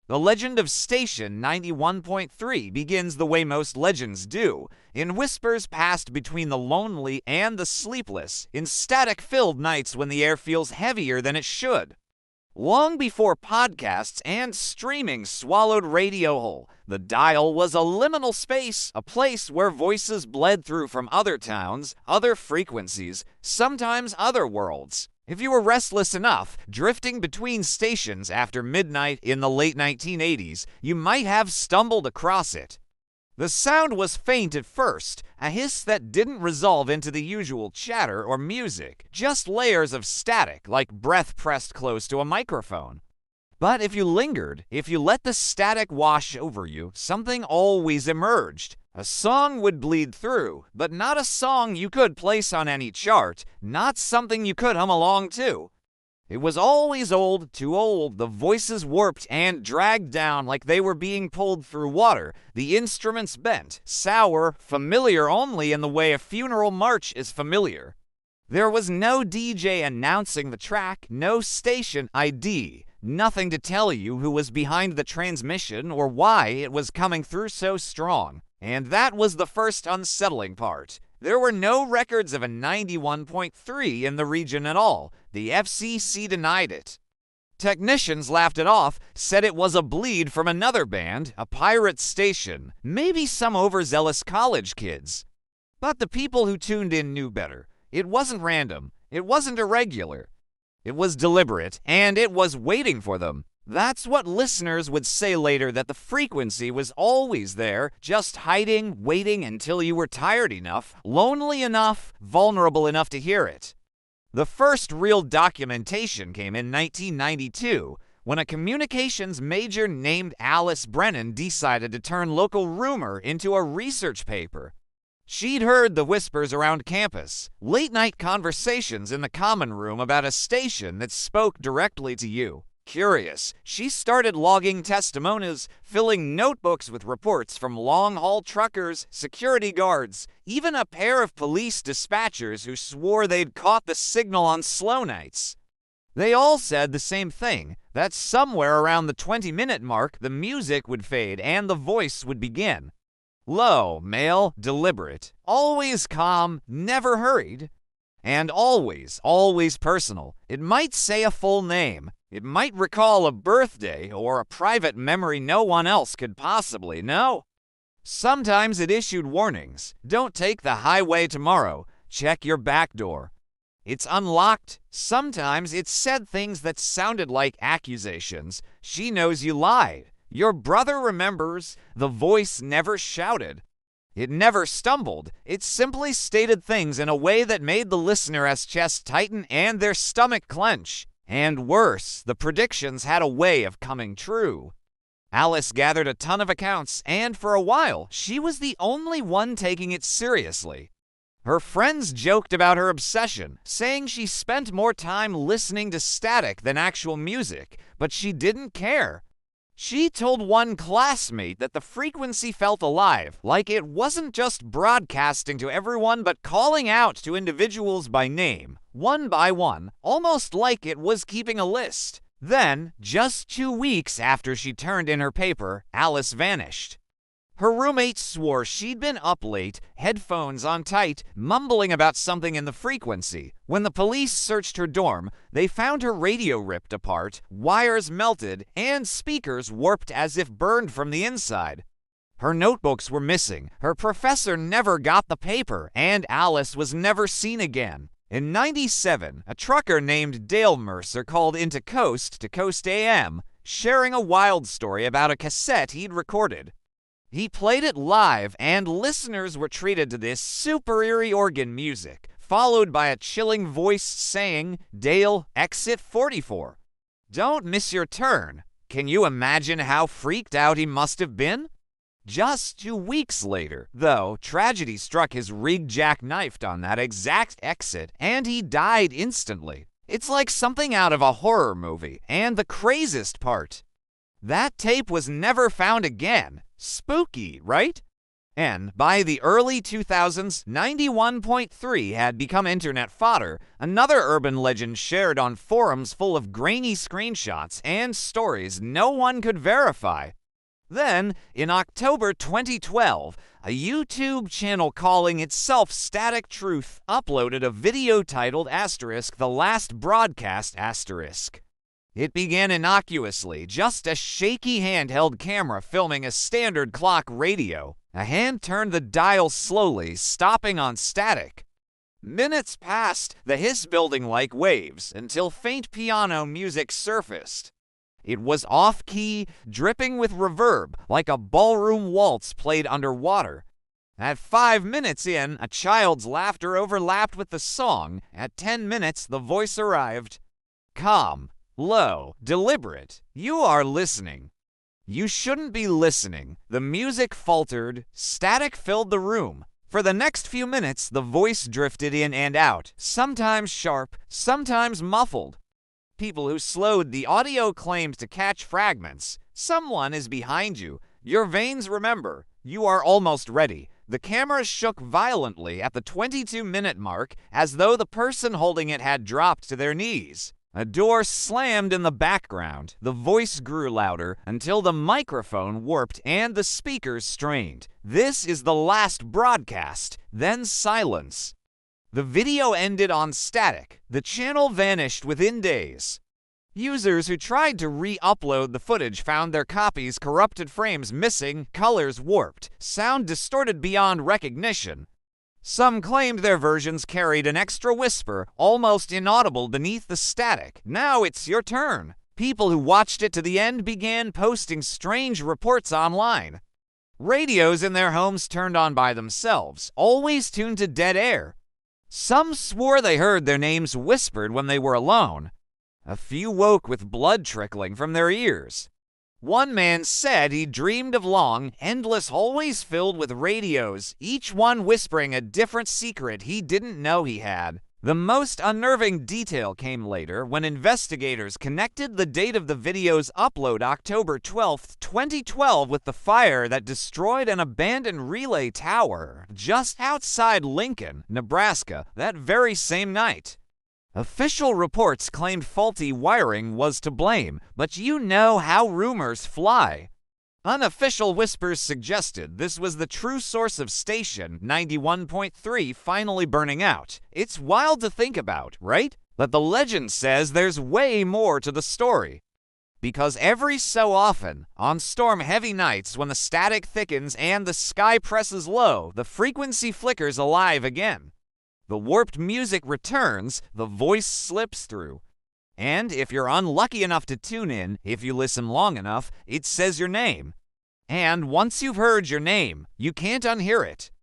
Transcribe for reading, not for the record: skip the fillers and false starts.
The legend of Station 91.3 begins the way most legends do, in whispers passed between the lonely and the sleepless, in static-filled nights when the air feels heavier than it should. Long before podcasts and streaming swallowed radio whole, the dial was a liminal space, a place where voices bled through from other towns, other frequencies, sometimes other worlds. If you were restless enough, drifting between stations after midnight in the late 1980s, you might have stumbled across it. The sound was faint at first, a hiss that didn't resolve into the usual chatter or music, just layers of static like breath pressed close to a microphone. But if you lingered, if you let the static wash over you, something always emerged. A song would bleed through, but not a song you could place on any chart, not something you could hum along to. It was always old, too old, the voices warped and dragged down like they were being pulled through water, the instruments bent, sour, familiar only in the way a funeral march is familiar. There was no DJ announcing the track, no station ID, nothing to tell you who was behind the transmission or why it was coming through so strong. And that was the first unsettling part. There were no records of a 91.3 in the region at all. The FCC denied it. Technicians laughed it off, said it was a bleed from another band, a pirate station, maybe some overzealous college kids. But the people who tuned in knew better. It wasn't random. It wasn't irregular. It was deliberate, and it was waiting for them. That's what listeners would say later, that the frequency was always there, just hiding, waiting until you were tired enough, lonely enough, vulnerable enough to hear it. The first real documentation came in 1992, when a communications major named Alice Brennan decided to turn local rumor into a research paper. She'd heard the whispers around campus, late-night conversations in the common room about a station that spoke directly to you. Curious, she started logging testimonies, filling notebooks with reports from long-haul truckers, security guards, even a pair of police dispatchers who swore they'd caught the signal on slow nights. They all said the same thing, that somewhere around the 20-minute mark, the music would fade and the voice would begin. Low, male, deliberate, always calm, never hurried. And always, always personal. It might say a full name. It might recall a birthday or a private memory no one else could possibly know. Sometimes it issued warnings. Don't take the highway tomorrow. Check your back door. It's unlocked. Sometimes it said things that sounded like accusations. She knows you lied. Your brother remembers. The voice never shouted. It never stumbled. It simply stated things in a way that made the listener's chest tighten and their stomach clench. And worse, the predictions had a way of coming true. Alice gathered a ton of accounts, and for a while, she was the only one taking it seriously. Her friends joked about her obsession, saying she spent more time listening to static than actual music, but she didn't care. She told one classmate that the frequency felt alive, like it wasn't just broadcasting to everyone but calling out to individuals by name, one by one, almost like it was keeping a list. Then, just 2 weeks after she turned in her paper, Alice vanished. Her roommate swore she'd been up late, headphones on tight, mumbling about something in the frequency. When the police searched her dorm, they found her radio ripped apart, wires melted, and speakers warped as if burned from the inside. Her notebooks were missing, her professor never got the paper, and Alice was never seen again. In '97, a trucker named Dale Mercer called into Coast to Coast AM, sharing a wild story about a cassette he'd recorded. He played it live, and listeners were treated to this super eerie organ music, followed by a chilling voice saying, "Dale, exit 44. Don't miss your turn." Can you imagine how freaked out he must have been? Just 2 weeks later, though, tragedy struck his rig jackknifed on that exact exit, and he died instantly. It's like something out of a horror movie, and the craziest part, that tape was never found again. Spooky, right? And by the early 2000s, 91.3 had become internet fodder, another urban legend shared on forums full of grainy screenshots and stories no one could verify. Then, in October 2012, a YouTube channel calling itself Static Truth uploaded a video titled The Last Broadcast *. It began innocuously, just a shaky handheld camera filming a standard clock radio. A hand turned the dial slowly, stopping on static. Minutes passed, the hiss building like waves, until faint piano music surfaced. It was off-key, dripping with reverb, like a ballroom waltz played underwater. At 5 minutes in, a child's laughter overlapped with the song. At 10 minutes, the voice arrived. Calm, low, deliberate. You are listening. You shouldn't be listening. The music faltered. Static filled the room. For the next few minutes, the voice drifted in and out, sometimes sharp, sometimes muffled. People who slowed the audio claimed to catch fragments. Someone is behind you. Your veins remember. You are almost ready. The camera shook violently at the 22-minute mark, as though the person holding it had dropped to their knees. A door slammed in the background. The voice grew louder until the microphone warped and the speakers strained. This is the last broadcast. Then silence. The video ended on static. The channel vanished within days. Users who tried to re-upload the footage found their copies' corrupted frames missing, colors warped, sound distorted beyond recognition. Some claimed their versions carried an extra whisper, almost inaudible beneath the static. Now it's your turn. People who watched it to the end began posting strange reports online. Radios in their homes turned on by themselves, always tuned to dead air. Some swore they heard their names whispered when they were alone. A few woke with blood trickling from their ears. One man said he dreamed of long, endless hallways filled with radios, each one whispering a different secret he didn't know he had. The most unnerving detail came later when investigators connected the date of the video's upload, October 12, 2012, with the fire that destroyed an abandoned relay tower just outside Lincoln, Nebraska, that very same night. Official reports claimed faulty wiring was to blame, but you know how rumors fly. Unofficial whispers suggested this was the true source of station 91.3 finally burning out. It's wild to think about, right? But the legend says there's way more to the story. Because every so often, on storm-heavy nights when the static thickens and the sky presses low, the frequency flickers alive again. The warped music returns, the voice slips through. And if you're unlucky enough to tune in, if you listen long enough, it says your name. And once you've heard your name, you can't unhear it.